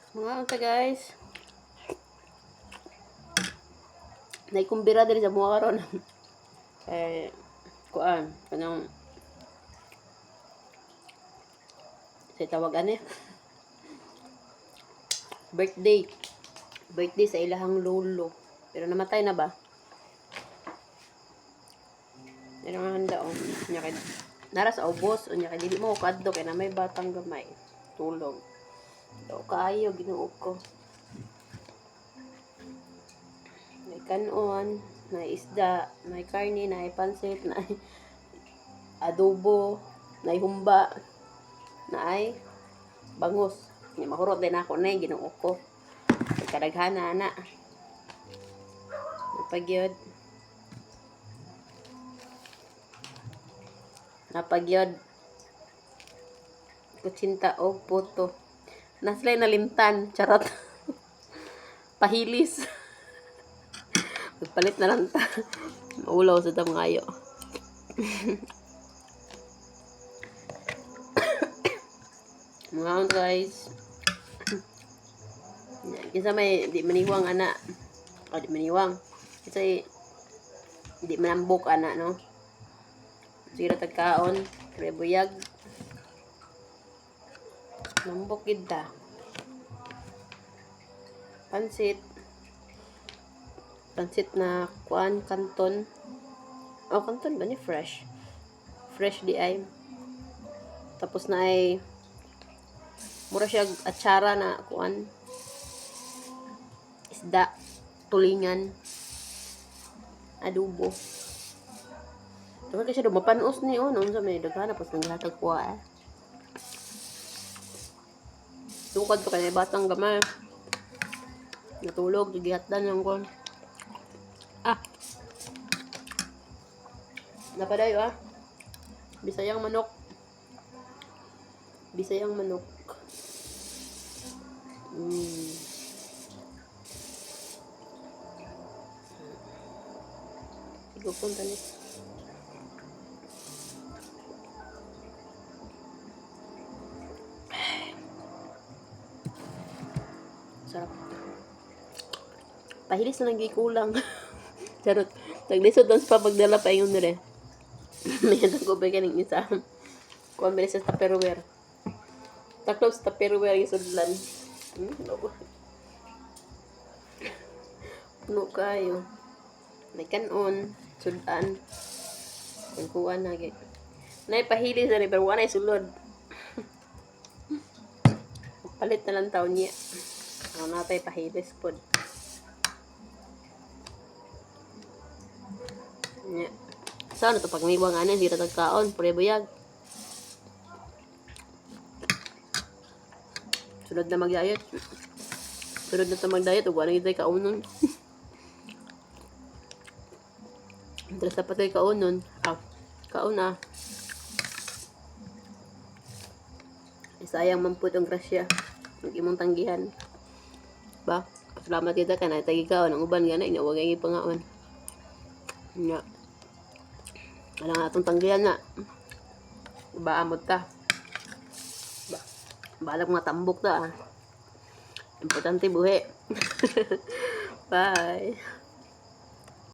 Mga unta guys. Naikumbira din sa mga karon. Kuan, kanang sa tawag ani. Birthday. Birthday sa ilahang lolo. Pero namatay na ba? Pero nga handa o. Nara sa ubos. Unya kay dili mo kadto kay na may batang gamay. Tulog. Do kaayo ginuog ko. May kanon, may isda, may karne, may pansit, may adobo, may humba, may bangus. Nya mahurot din ako na ginuog ko. Kadaghana na. Napagyod kutsinta og puto. Naslay nalimtan, charot. Pahilis. Magpalit na lang ta. Maulaw sa tamangayo. Mga guys. Kinsa may di maniwang ana. O di maniwang. Kasi di manambok ana no. Sira tagkaon, rebuyag. Nambok gid ta. Pansit na kuan kanton. Oh, kanton ba ni fresh? Fresh di ay. Tapos na ay mura siya atsara na kuan. Isda, tulingan, adobo. Tuwa kasi do mapanos ni oh, noon sa may daghan tapos naghatag kuha eh. Tukad to kay batang gamay. Natulog, gihatdan lang ko. Napadayo Bisayang manok. Bisayang manok. Sigo punta ni. Sarap. Pahilis na lang kulang. Charot. Taglisod lang sa pagdala pa yung nire. May ko ba kaning isa. Kuha ba sa Tupperware. Taklob sa Tupperware yung sudlan. Puno kayo. May kanon. Sudan. Kuha na. Naipahilis na rin pero wala na sulod. Palit na lang taon niya. Ang natay pahilis po. Yeah. Saan ito pag may wanganan, hindi na nagkaon, pure-buyag. Sunod na mag-diet. Sunod na ito mag-diet, huwag na ito kaunon. Terus dapat tayo kaunon. Kaon na. Sayang mamput ang grasya. Mag-imong tanggihan. Ba? Salamat kita ka na, tagi-kaon. Ang uban gana, huwag ang ipangaon. Nga. Alang atong tanggihan na. Baamot ta. Balak mga tambok ta. Importante buhi. Bye.